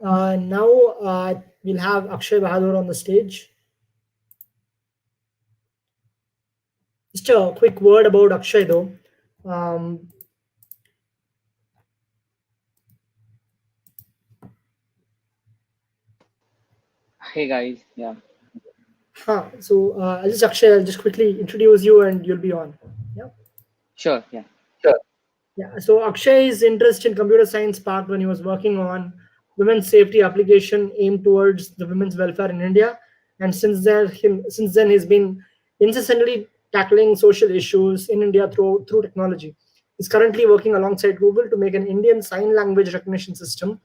Now we'll have Akshay Bahadur on the stage. Just a quick word about Akshay though. Um, Hey guys, yeah, I'll just Akshay, I'll just quickly introduce you and you'll be on. Yeah. sure, yeah. Yeah. So Akshay's interest in computer science sparked when he was working on women's safety application aimed towards the women's welfare in India, and since then he's been incessantly tackling social issues in India through technology. He's currently working alongside Google to make an Indian sign language recognition system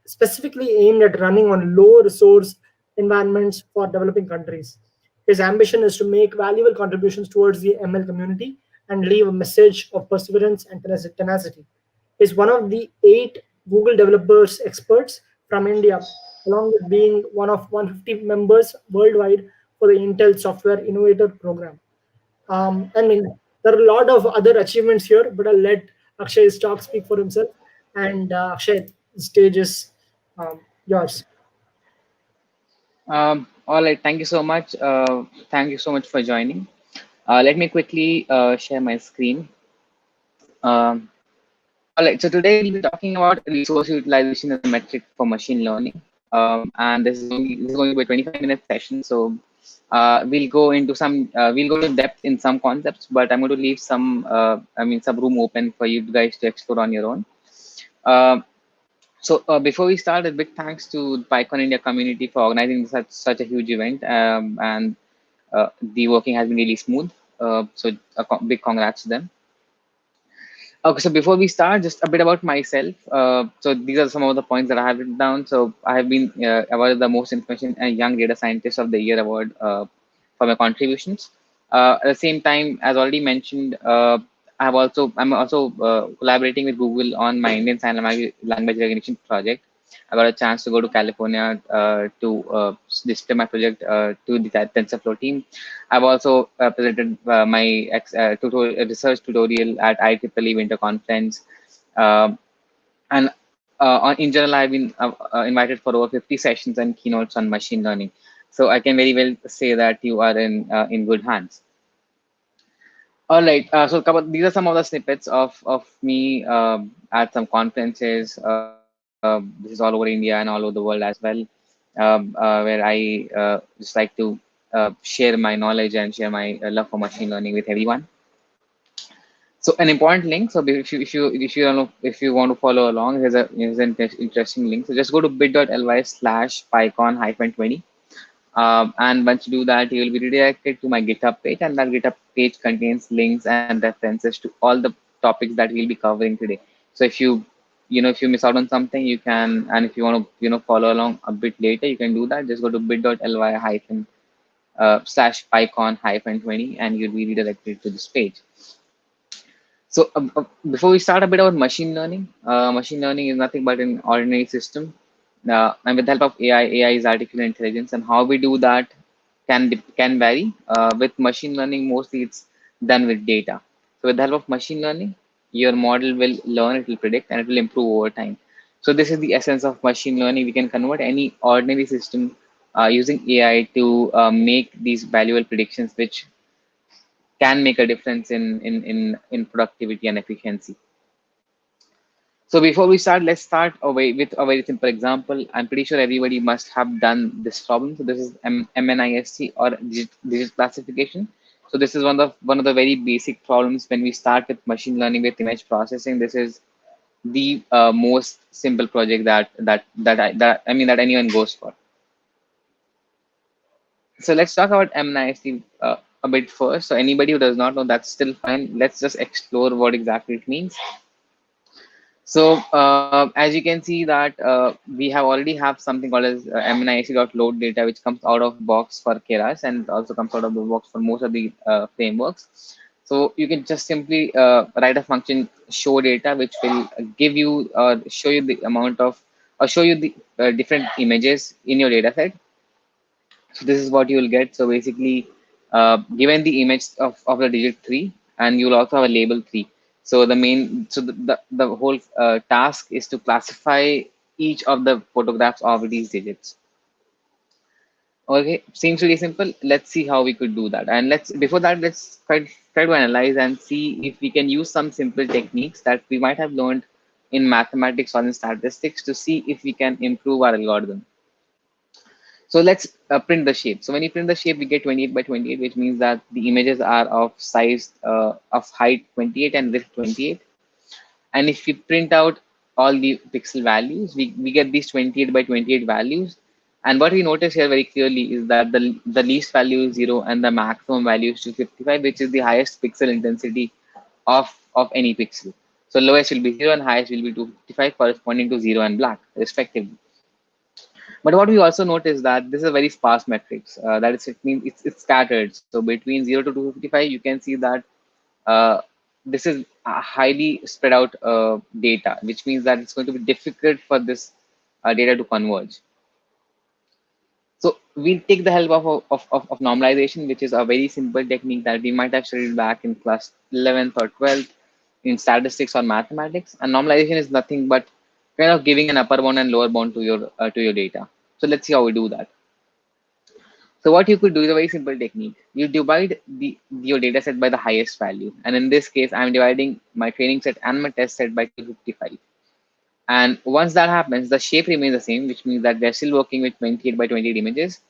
specifically aimed at running on low resource environments for developing countries. His ambition is to make valuable contributions towards the ML community and leave a message of perseverance and tenacity. He is one of the 8 Google developers experts from India, along with being one of 150 members worldwide for the Intel Software Innovator Program. I mean, there are a lot of other achievements here, but I'll let Akshay's talk speak for himself. And Akshay, the stage is yours. All right, thank you so much. Thank you so much for joining. Let me quickly share my screen. Um, all right, so today we'll be talking about resource utilization as a metric for machine learning. And this is going to be a 25-minute session. So we'll go into depth in some concepts, but I'm going to leave some room open for you guys to explore on your own. Um So before we start, a big thanks to PyCon India community for organizing such a huge event, and the working has been really smooth. Big congrats to them. Okay, so before we start, just a bit about myself. So these are some of the points that I have written down. So I have been awarded the most information and young data scientist of the year award for my contributions. At the same time, as already mentioned, I'm also collaborating with Google on my Indian Sign Language Recognition project. I got a chance to go to California to display my project to the TensorFlow team. I've also presented my research tutorial at IEEE Winter Conference. Um in general, I've been invited for over 50 sessions and keynotes on machine learning. So I can very well say that you are in good hands. All right. These are some of the snippets of me at some conferences. This is all over India and all over the world as well, where I just like to share my knowledge and share my love for machine learning with everyone. So an important link. So if you want to follow along, here's an interesting link. So just go to bit.ly/pycon-20. And once you do that, you will be redirected to my GitHub page, and that GitHub page contains links and references to all the topics that we'll be covering today. So if you miss out on something, you can, and if you want to follow along a bit later, you can do that. Just go to bit.ly/pycon-20, and you'll be redirected to this page. So before we start, a bit about machine learning is nothing but an ordinary system. And with the help of AI is artificial intelligence, and how we do that can vary. With machine learning, mostly it's done with data. So with the help of machine learning, your model will learn, it will predict, and it will improve over time. So this is the essence of machine learning. We can convert any ordinary system using AI to make these valuable predictions, which can make a difference in productivity and efficiency. So before we start, let's start with a very simple example. I'm pretty sure everybody must have done this problem. So this is MNIST, or digit classification. So this is one of the very basic problems when we start with machine learning with image processing. This is the most simple project that anyone goes for. So let's talk about MNIST a bit first. So anybody who does not know, that's still fine. Let's just explore what exactly it means. So as you can see that we already have something called as MNIST.load data, which comes out of box for Keras, and also comes out of the box for most of the frameworks. So you can just simply write a function show data, which will give you or show you the amount of, or show you the different images in your data set. So this is what you will get. So basically, given the image of the digit 3, and you'll also have a label 3. So the whole task is to classify each of the photographs of these digits. Okay, seems really simple. Let's see how we could do that. And before that, let's try to analyze and see if we can use some simple techniques that we might have learned in mathematics or in statistics to see if we can improve our algorithm. So let's print the shape. So when you print the shape, we get 28 by 28, which means that the images are of size of height 28 and width 28. And if we print out all the pixel values, we get these 28 by 28 values. And what we notice here very clearly is that the least value is 0 and the maximum value is 255, which is the highest pixel intensity of any pixel. So lowest will be 0 and highest will be 255, corresponding to 0 and black, respectively. But what we also notice that this is a very sparse matrix. That is, it means it's scattered. So between 0 to 255, you can see that uh, this is a highly spread out data, which means that it's going to be difficult for this data to converge. So we'll take the help of normalization, which is a very simple technique that we might have studied back in class 11th or 12th in statistics or mathematics. And normalization is nothing but kind of giving an upper bound and lower bound to your data. So let's see how we do that. So what you could do is a very simple technique. You divide your data set by the highest value. And in this case, I'm dividing my training set and my test set by 255. And once that happens, the shape remains the same, which means that they're still working with 28 by 28 images.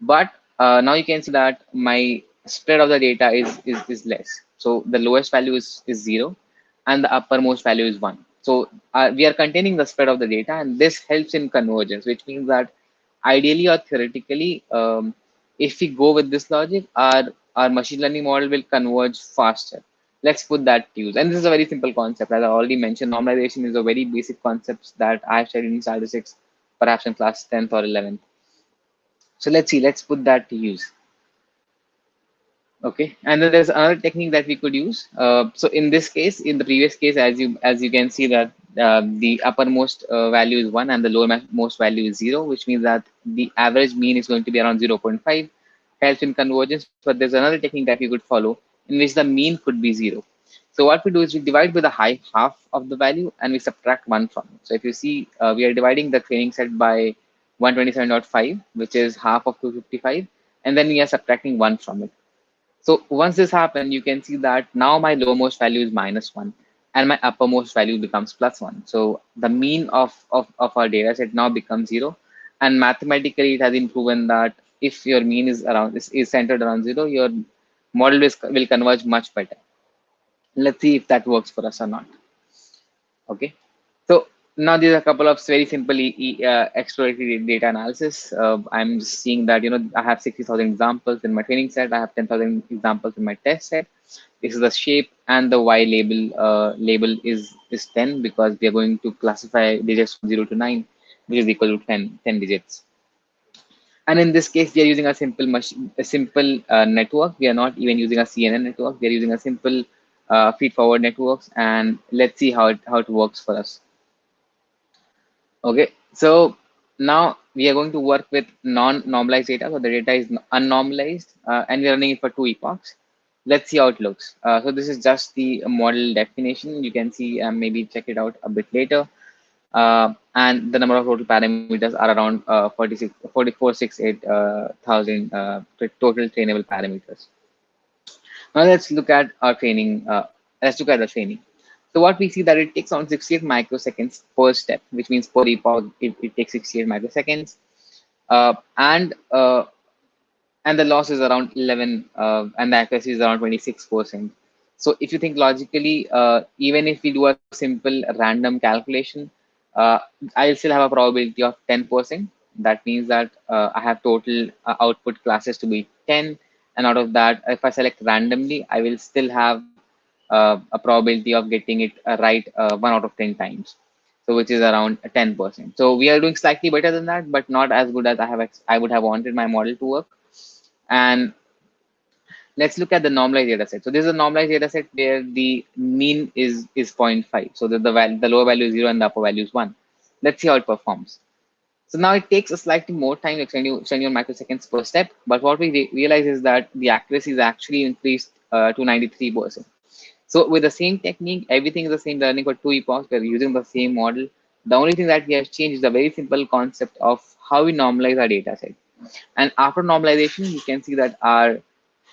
But now you can see that my spread of the data is less. So the lowest value is 0 and the uppermost value is 1. So we are containing the spread of the data, and this helps in convergence, which means that ideally or theoretically, if we go with this logic, our machine learning model will converge faster. Let's put that to use. And this is a very simple concept. As I already mentioned, normalization is a very basic concept that I've studied in statistics, perhaps in class 10th or 11th. So let's see, let's put that to use. Okay, and then there's another technique that we could use. So in this case, in the previous case, as you can see that the uppermost value is 1 and the lowermost value is 0, which means that the average mean is going to be around 0.5, helps in convergence. But there's another technique that we could follow in which the mean could be 0. So what we do is we divide by the high half of the value and we subtract 1 from it. So if you see, we are dividing the training set by 127.5, which is half of 255, and then we are subtracting 1 from it. So once this happens, you can see that now my lowermost value is -1 and my uppermost value becomes +1. So the mean of our data set now becomes 0. And mathematically, it has been proven that if your mean is centered around 0, your model will converge much better. Let's see if that works for us or not. Okay. So now these are a couple of very simple exploratory data analysis. I'm just seeing that, I have 60,000 examples in my training set. I have 10,000 examples in my test set. This is the shape, and the Y label is 10 because we are going to classify digits from 0 to 9, which is equal to 10 digits. And in this case, we are using a simple network. We are not even using a CNN network. We are using a simple feed-forward networks, and let's see how it works for us. Okay, so now we are going to work with non-normalized data. So the data is unnormalized, and we are running it for 2 epochs. Let's see how it looks. So this is just the model definition. You can see, maybe check it out a bit later. And the number of total parameters are around 4468,000 total trainable parameters. Now let's look at our training. Let's look at the training. So what we see that it takes around 68 microseconds per step, which means per epoch it takes 68 microseconds, and the loss is around 11, and the accuracy is around 26%. So if you think logically, even if we do a simple random calculation, I'll still have a probability of 10%. That means that I have total output classes to be 10, and out of that, if I select randomly, I will still have a probability of getting it right 1 out of 10 times, so which is around 10%. So we are doing slightly better than that, but not as good as I would have wanted my model to work. And let's look at the normalized data set. So this is a normalized data set where the mean is 0.5. So the lower value is 0 and the upper value is 1. Let's see how it performs. So now it takes a slightly more time, like 21 microseconds per step. But what we realize is that the accuracy is actually increased to 93%. So with the same technique, everything is the same. We're running for 2 epochs. We're using the same model. The only thing that we have changed is the very simple concept of how we normalize our data set. And after normalization, you can see that our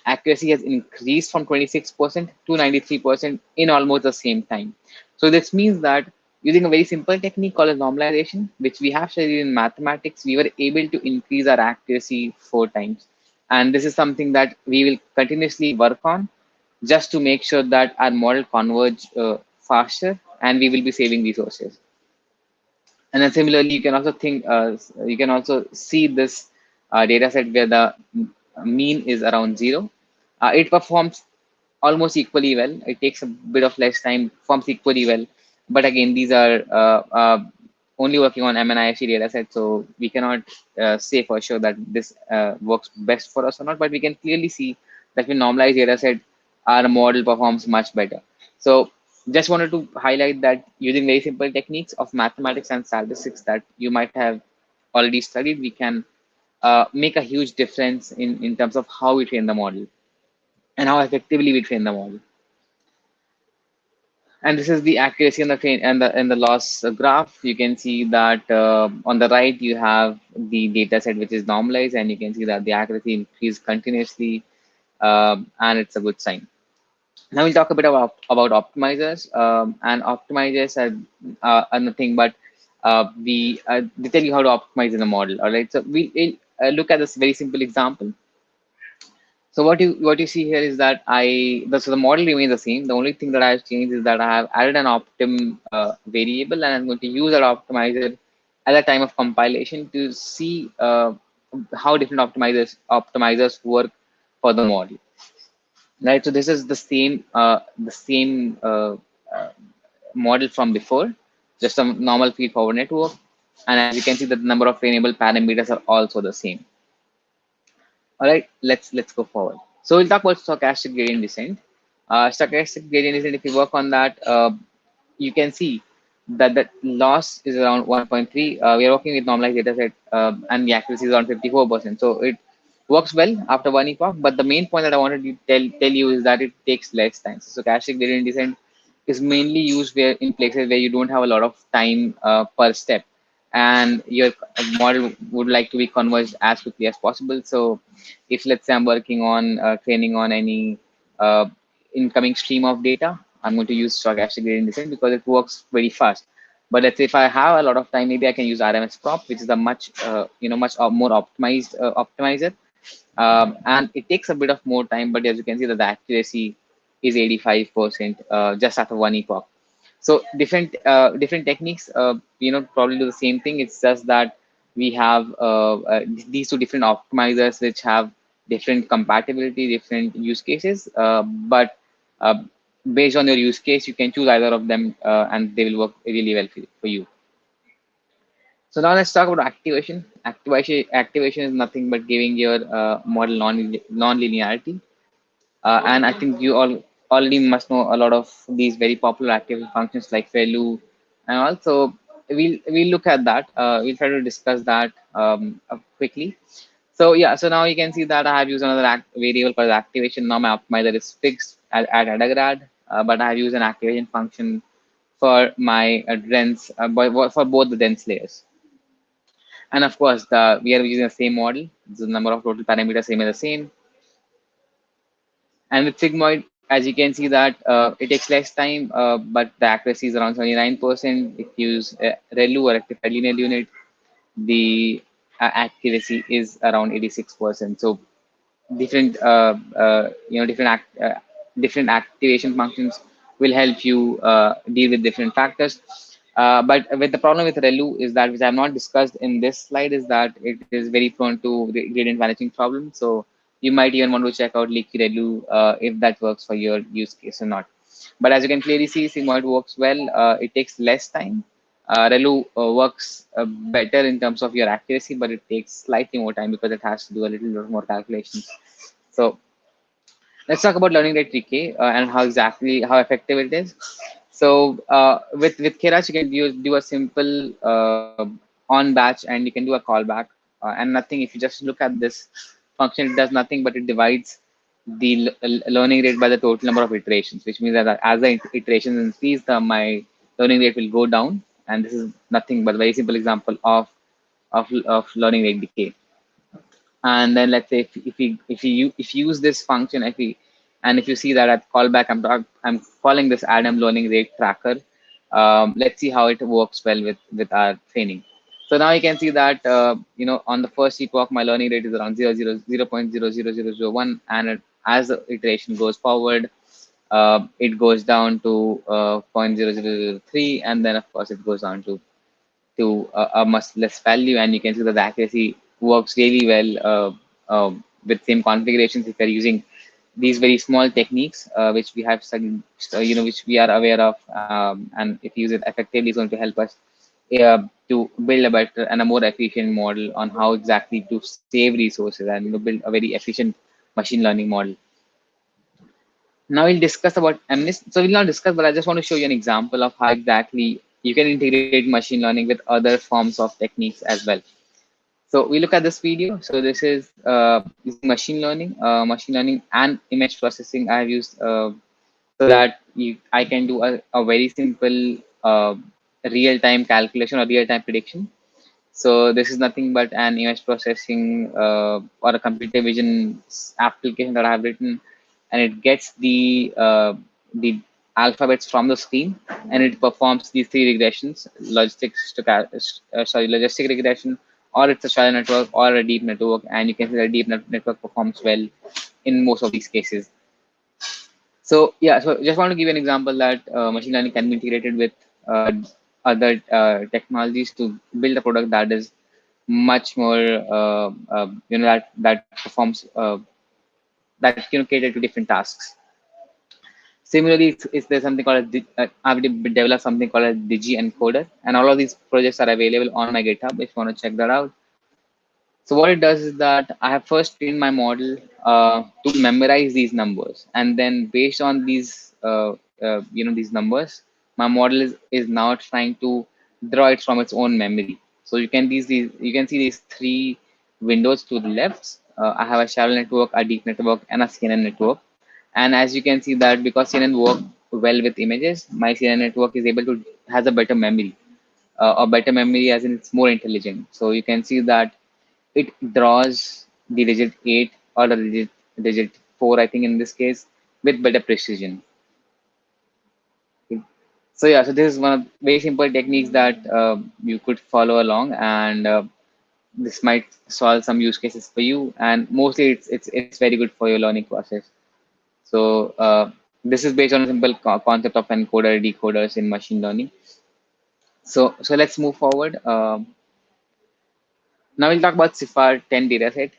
accuracy has increased from 26% to 93% in almost the same time. So this means that using a very simple technique called as normalization, which we have studied in mathematics, we were able to increase our accuracy 4 times. And this is something that we will continuously work on just to make sure that our model converge faster and we will be saving resources. And then similarly, you can also see this data set where the mean is around 0. It performs almost equally well. It takes a bit of less time, performs equally well. But again, these are only working on MNIST data set, so we cannot say for sure that this works best for us or not. But we can clearly see that with normalized data set, our model performs much better. So just wanted to highlight that using very simple techniques of mathematics and statistics that you might have already studied, we can make a huge difference in terms of how we train the model and how effectively we train the model. And this is the accuracy and the train and the loss graph. You can see that on the right you have the data set which is normalized, and you can see that the accuracy increased continuously, and it's a good sign. Now we'll talk a bit about optimizers. And optimizers are nothing but they tell you how to optimize in a model. All right, so we'll look at this very simple example. So what you see here is that so the model remains the same. The only thing that I have changed is that I have added an optim variable, and I'm going to use that optimizer at the time of compilation to see how different optimizers work for the model. Right. So this is the same model from before, just a normal feed forward network, and as you can see, the number of trainable parameters are also the same. All right, let's go forward. So we'll talk about stochastic gradient descent. Stochastic gradient descent, if you work on that, you can see that the loss is around 1.3. We are working with normalized data set, and the accuracy is around 54%. So it works well after one epoch. But the main point that I wanted to tell you is that it takes less time. So stochastic gradient descent is mainly used where in places where you don't have a lot of time per step, and your model would like to be converged as quickly as possible. So if let's say I'm working on training on any uh, incoming stream of data, I'm going to use stochastic gradient descent because it works very fast. But let's say if I have a lot of time, maybe I can use RMS prop, which is a much more optimized optimizer, and it takes a bit of more time. But as you can see, that the accuracy is 85% just after one epoch. So different techniques, probably do the same thing. It's just that we have these two different optimizers which have different compatibility, different use cases. But based on your use case, you can choose either of them, and they will work really well for you. So now let's talk about activation. Activation is nothing but giving your model non-linearity. And I think you all already must know a lot of these very popular activation functions like ReLU, and also we'll look at that. We'll try to discuss that quickly. So yeah, so now you can see that I have used another variable called activation. Now my optimizer is fixed at Adagrad, but I have used an activation function for my for both the dense layers. And of course, we are using the same model. The number of total parameters same as the same. And with Sigmoid, as you can see that it takes less time, but the accuracy is around 79%. If you use ReLU or rectified linear unit, the accuracy is around 86%. So different, different activation functions will help you deal with different factors. But with the problem with ReLU is that, which I have not discussed in this slide, is that it is very prone to gradient vanishing problems. So you might even want to check out leaky ReLU if that works for your use case or not. But as you can clearly see, Sigmoid works well. It takes less time. ReLU works better in terms of your accuracy, but it takes slightly more time because it has to do a little bit more calculations. So let's talk about learning rate decay and how effective it is. So with Keras, you can do a simple on batch, and you can do a callback and nothing. If you just look at this function, it does nothing but it divides the learning rate by the total number of iterations, which means that as the iterations increase, my learning rate will go down, and this is nothing but a very simple example of learning rate decay. And then let's say if you use this function, if you see that at callback, I'm calling this Adam learning rate tracker. Let's see how it works well with our training. So now you can see that on the first epoch my learning rate is around 0.0000001, and as the iteration goes forward, it goes down to 0.0003, and then of course it goes down to a much less value, and you can see that the accuracy works really well with same configurations if you're using these very small techniques, which we have studied, which we are aware of, and if you use it effectively, it's going to help us to build a better and a more efficient model on how exactly to save resources and build a very efficient machine learning model. Now we'll discuss about EMNIST. So we'll not discuss, but I just want to show you an example of how exactly you can integrate machine learning with other forms of techniques as well. So we look at this video. So this is using machine learning and image processing I have used so that I can do a very simple real-time calculation or real-time prediction. So this is nothing but an image processing or a computer vision application that I have written, and it gets the alphabets from the screen, and it performs these three regressions: logistic regression, or it's a shallow network, or a deep network. And you can see that network performs well in most of these cases. So yeah, so just want to give you an example that machine learning can be integrated with other technologies to build a product that is much more that performs that cater to different tasks. Similarly, there's something called I've developed something called a DigiEncoder, and all of these projects are available on my GitHub if you want to check that out. So what it does is that I have first trained my model to memorize these numbers, and then based on these numbers, my model is now trying to draw it from its own memory. So you can see these three windows to the left. I have a shallow network, a deep network, and a CNN network. And as you can see that because CNN work well with images, my CNN network is able to has a better memory, or better memory as in it's more intelligent. So you can see that it draws the digit 8 or the digit 4, I think in this case, with better precision. Okay. So yeah, so this is one of very simple techniques that you could follow along, and this might solve some use cases for you, and mostly it's very good for your learning process. So this is based on a simple concept of encoder decoders in machine learning. So let's move forward. Now we'll talk about CIFAR 10 dataset.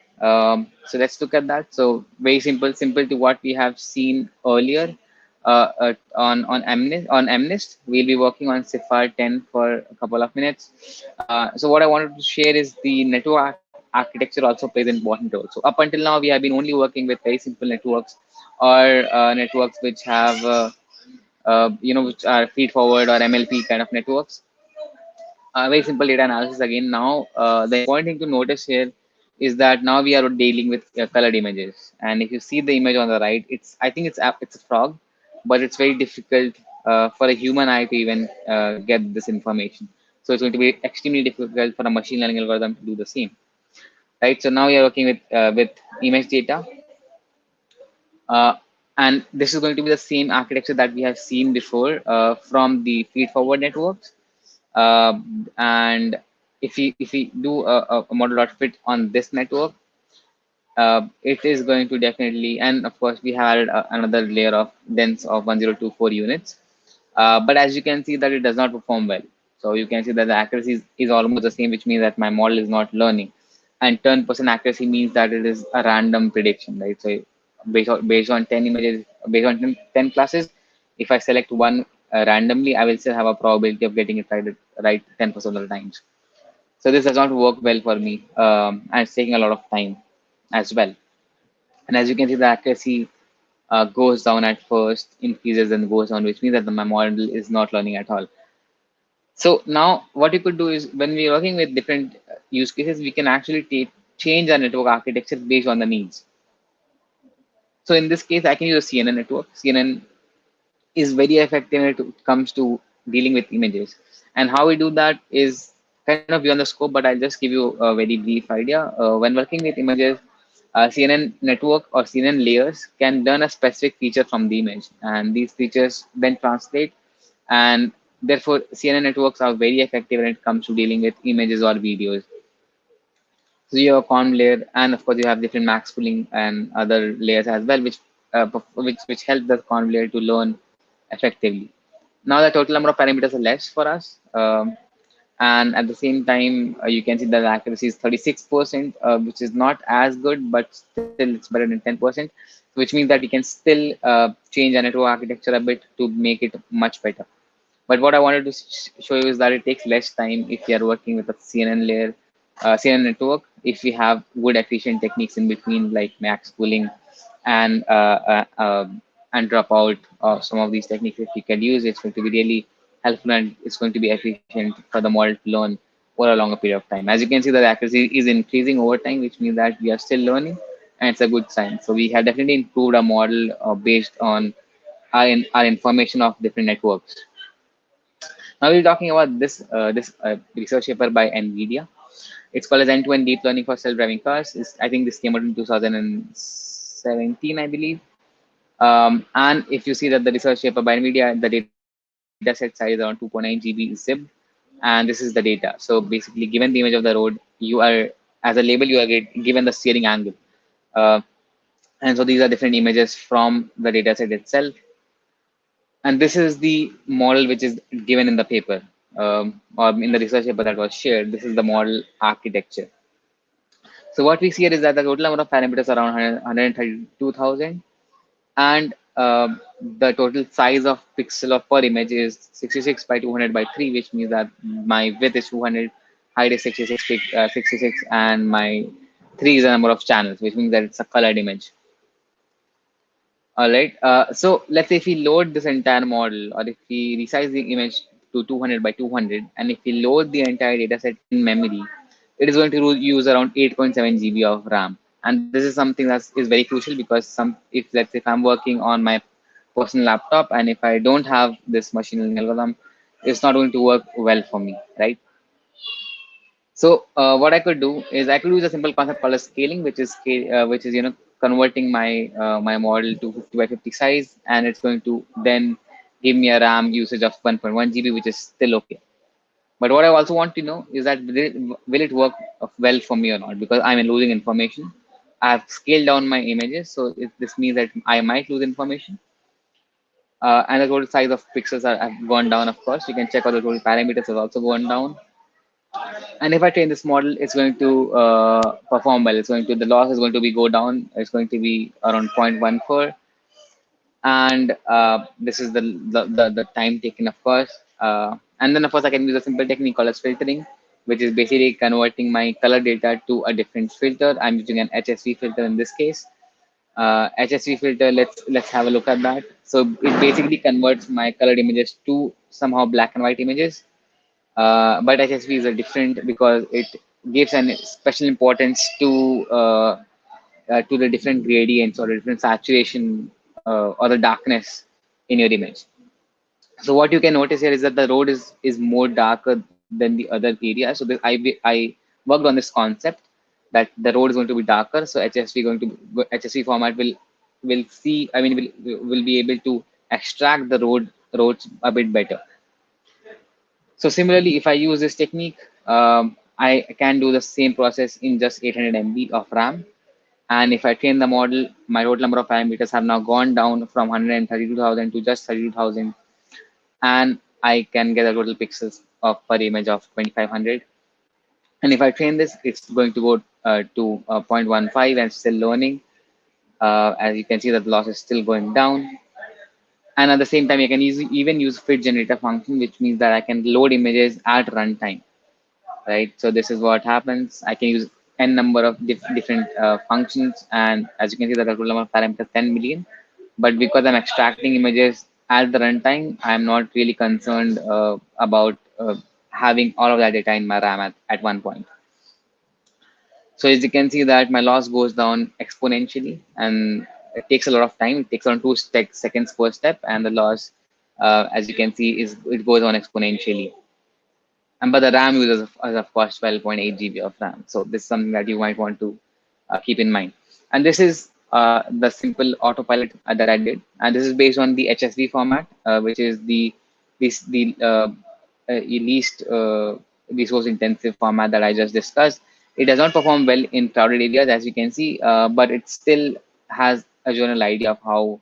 So let's look at that. So very simple to what we have seen earlier on EMNIST. We'll be working on CIFAR 10 for a couple of minutes. So what I wanted to share is the network architecture also plays an important role. So up until now, we have been only working with very simple networks, or networks which have which are feed forward or MLP kind of networks. Very simple data analysis again. Now, the important thing to notice here is that now we are dealing with colored images, and if you see the image on the right, I think it's a frog, but it's very difficult for a human eye to even get this information. So it's going to be extremely difficult for a machine learning algorithm to do the same, right? So now we are working with image data, uh, and this is going to be the same architecture that we have seen before from the feed forward networks. And if we do a model.fit on this network, it is going to definitely, and of course we had another layer of dense of 1024 units, but as you can see that it does not perform well. So you can see that the accuracy is almost the same, which means that my model is not learning, and 10% accuracy means that it is a random prediction, right? So based on 10 images, based on 10 classes, if I select one randomly, I will still have a probability of getting it right 10% of the times. So this does not work well for me, and it's taking a lot of time as well. And as you can see, the accuracy goes down at first, increases and goes down, which means that my model is not learning at all. So now what you could do is when we're working with different use cases, we can actually change our network architecture based on the needs. So in this case, I can use a CNN network. CNN is very effective when it comes to dealing with images. And how we do that is kind of beyond the scope, but I'll just give you a very brief idea. When working with images, CNN network or CNN layers can learn a specific feature from the image, and these features then translate, and therefore CNN networks are very effective when it comes to dealing with images or videos. So you have a conv layer, and of course you have different max pooling and other layers as well, which help the conv layer to learn effectively. Now the total number of parameters are less for us, and at the same time you can see that the accuracy is 36%, which is not as good, but still it's better than 10%, which means that you can still change a network architecture a bit to make it much better. But what I wanted to show you is that it takes less time if you are working with a CNN layer, CNN network, if you have good efficient techniques in between, like max pooling and dropout. Some of these techniques that you can use, it's going to be really helpful, and it's going to be efficient for the model to learn for a longer period of time. As you can see, the accuracy is increasing over time, which means that we are still learning, and it's a good sign. So we have definitely improved our model based on our information of different networks. Now we're talking about this research paper by NVIDIA. It's called as End-to-End Deep Learning for Self-Driving Cars. I think this came out in 2017, I believe. And if you see that the research paper by NVIDIA, the dataset size is around 2.9 GB zip, and this is the data. So basically, given the image of the road, you are, as a label, you are given the steering angle. Uh, and so these are different images from the dataset itself. And this is the model which is given in the paper, or in the research paper that was shared. This is the model architecture. So what we see here is that the total number of parameters are around 132,000, and the total size of pixel of per image is 66 by 200 by 3, which means that my width is 200, height is 66, and my 3 is the number of channels, which means that it's a colored image. All right. So let's say if we load this entire model, or if we resize the image to 200 by 200, and if we load the entire dataset in memory, it is going to use around 8.7 GB of RAM. And this is something that is very crucial, because if let's say if I'm working on my personal laptop, and if I don't have this machine learning algorithm, it's not going to work well for me, right? So what I could do is I could use a simple concept called as scaling, which is converting my model to 50 by 50 size, and it's going to then give me a RAM usage of 1.1 GB, which is still okay. But what I also want to know is that will it work well for me or not? Because I'm losing information. I've scaled down my images, so this means that I might lose information. And the total size of pixels have gone down. Of course, you can check out the total parameters have also gone down. And if I train this model, it's going to perform well. The loss is going to be go down. It's going to be around 0.14. And this is the time taken, of course. And then, of course, I can use a simple technique called as filtering, which is basically converting my color data to a different filter. I'm using an HSV filter in this case. HSV filter, let's have a look at that. So it basically converts my colored images to somehow black and white images. But HSV is a different, because it gives an special importance to the different gradients or the different saturation or the darkness in your image. So what you can notice here is that the road is more darker than the other area. So I worked on this concept that the road is going to be darker. So HSV format will see, I mean, will be able to extract the roads a bit better. So similarly, if I use this technique, I can do the same process in just 800 MB of RAM. And if I train the model, my total number of parameters have now gone down from 132,000 to just 32,000. And I can get a total pixels of per image of 2,500. And if I train this, it's going to go to 0.15 and still learning. As you can see that the loss is still going down. And at the same time, you can even use fit generator function, which means that I can load images at runtime, right? So this is what happens. I can use n number of different functions, and as you can see, the total number of parameters 10 million. But because I'm extracting images at the runtime, I'm not really concerned about having all of that data in my RAM at one point. So as you can see that my loss goes down exponentially, and it takes a lot of time. It takes around 2 seconds per step, and the loss, as you can see, it goes on exponentially. And but the RAM uses of course 12.8 GB of RAM. So this is something that you might want to keep in mind. And this is the simple autopilot that I did, and this is based on the HSV format, which is the least resource intensive format that I just discussed. It does not perform well in crowded areas, as you can see, but it still has a general idea of how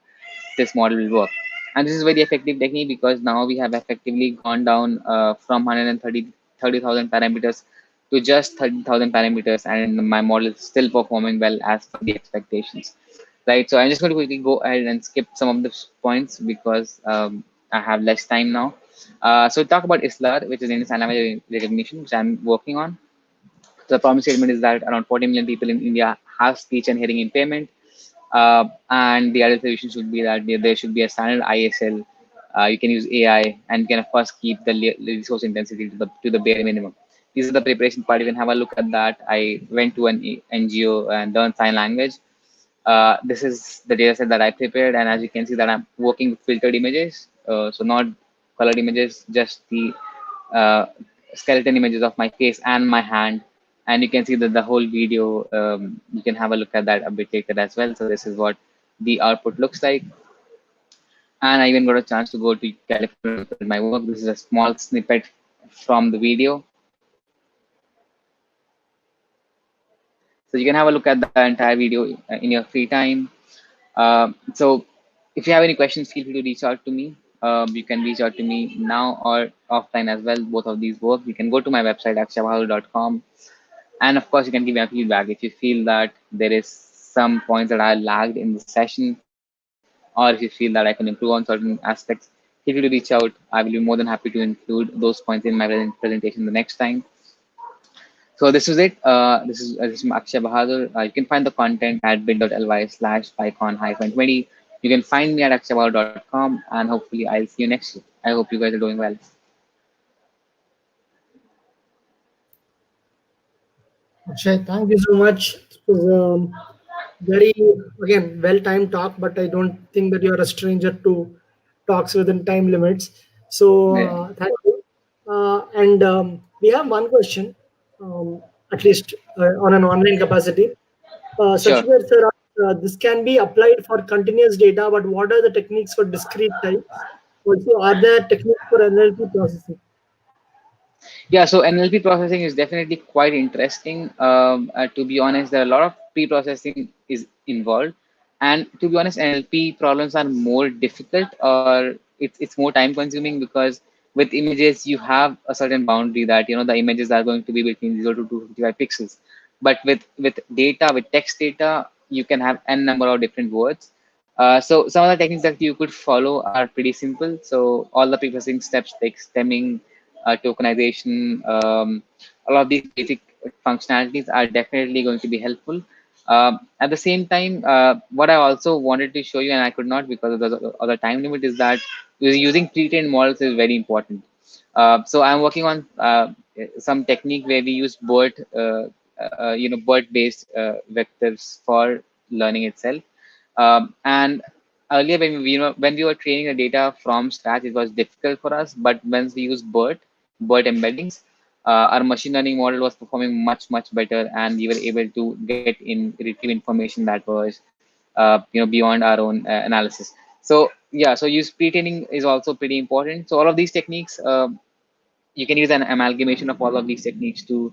this model will work. And this is very effective technique because now we have effectively gone down from 130,000 parameters to just 30,000 parameters, and my model is still performing well as per the expectations. Right. So I'm just going to quickly go ahead and skip some of the points because I have less time now. So talk about ISLAR, which is Indian Sign Language Recognition, which I'm working on. The promise statement is that around 40 million people in India have speech and hearing impairment. And the other solution should be that there should be a standard ISL. You can use AI and you can of course keep the resource intensity to the bare minimum. These are the preparation part. You can have a look at that. I went to an NGO and learned sign language. This is the data set that I prepared, and as you can see that I'm working with filtered images, so not colored images, just the uh, skeleton images of my face and my hand. And you can see that the whole video, you can have a look at that a bit later as well. So this is what the output looks like. And I even got a chance to go to California to look at my work. This is a small snippet from the video. So you can have a look at the entire video in your free time. So if you have any questions, feel free to reach out to me. You can reach out to me now or offline as well. Both of these work. You can go to my website, akshabahadur.com. And of course, you can give me a feedback if you feel that there is some points that I lagged in the session, or if you feel that I can improve on certain aspects, feel free to reach out. I will be more than happy to include those points in my presentation the next time. So this is it. This is Akshay Bahadur. You can find the content at bit.ly/pycon-20. You can find me at akshabahadur.com, and hopefully I'll see you next week. I hope you guys are doing well. Akshay, thank you so much. It was very, again, well-timed talk, but I don't think that you are a stranger to talks within time limits. So Yeah. thank you. And we have one question, at least on an online capacity. Sure. Sachibir sir, this can be applied for continuous data, but what are the techniques for discrete types? Also, are there techniques for NLP processing? Yeah, so NLP processing is definitely quite interesting. To be honest, there are a lot of pre-processing is involved, and to be honest, NLP problems are more difficult, or it's more time-consuming because with images you have a certain boundary that the images are going to be between 0 to 255 pixels, but with data, with text data, you can have n number of different words. So some of the techniques that you could follow are pretty simple. So all the pre-processing steps like stemming, tokenization, all of these basic functionalities are definitely going to be helpful. At the same time, what I also wanted to show you, and I could not because of the time limit, is that using pre-trained models is very important. So I'm working on some technique where we use BERT-based vectors for learning itself. And earlier, when we were training the data from scratch, it was difficult for us. But once we use BERT embeddings, our machine learning model was performing much better, and we were able to retrieve information that was beyond our own analysis. So yeah, so use pre-training is also pretty important. So all of these techniques, you can use an amalgamation of all of these techniques to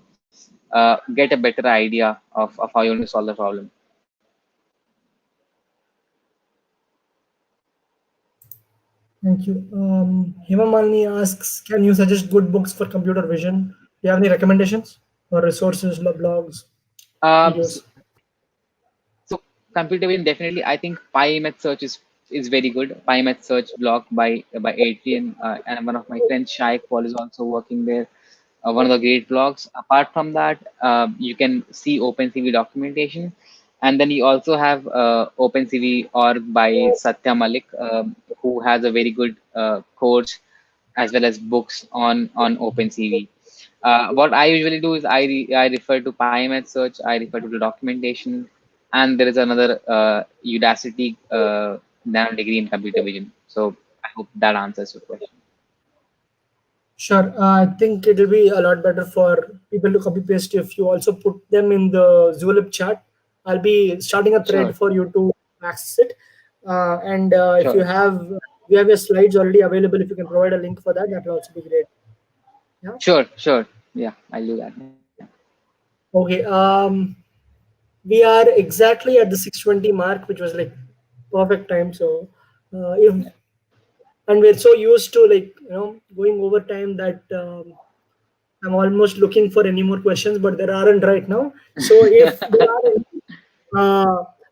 get a better idea of how you want to solve the problem. Thank you. Hema asks, can you suggest good books for computer vision? Do you have any recommendations or resources, blogs, Um, videos? So computer vision, definitely. I think PyMeth search is very good. PyMeth search blog by Adrian, and one of my friends, Shai Paul, is also working there. One of the great blogs. Apart from that, you can see OpenCV documentation, and then you also have OpenCV.org by Satya Malik, who has a very good course as well as books on OpenCV. What I usually do is I refer to PyMed search, I refer to the documentation, and there is another Udacity nano degree in computer vision. So I hope that answers your question. Sure. I think it will be a lot better for people to copy paste if you also put them in the Zulip chat. I'll be starting a Sure, thread for you to access it. And if sure, you have your slides already available, if you can provide a link for that, that will also be great. Yeah. sure. Yeah, I'll do that. Yeah. Okay. We are exactly at the 6:20 mark, which was like perfect time. So, if and we're so used to like going over time that I'm almost looking for any more questions, but there aren't right now. So if there are any,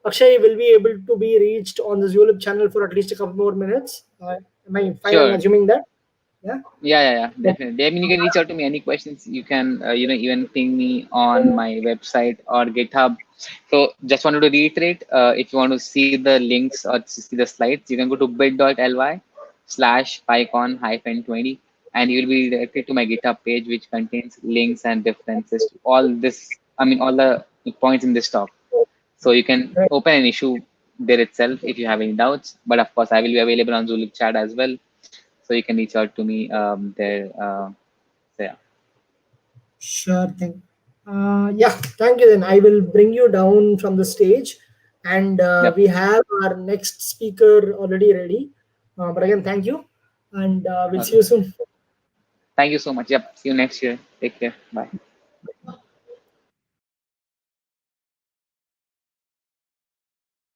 Akshay will be able to be reached on the Zulip channel for at least a couple more minutes. Am I fine in Sure. assuming that? Yeah. Yeah, Okay. definitely. I mean, you can reach out to me any questions. You can, even ping me on my website or GitHub. So just wanted to reiterate, if you want to see the links or to see the slides, you can go to bit.ly/PyCon-20, and you will be directed to my GitHub page, which contains links and references to all this. I mean, all the points in this talk. So you can Right. open an issue there itself if you have any doubts. But of course, I will be available on Zulip chat as well, so you can reach out to me there. So yeah, Sure thing. Yeah. Thank you. Then I will bring you down from the stage, and yep. we have our next speaker already ready. But again, thank you, and we'll see Okay. you soon. Thank you so much. Yep. See you next year. Take care. Bye.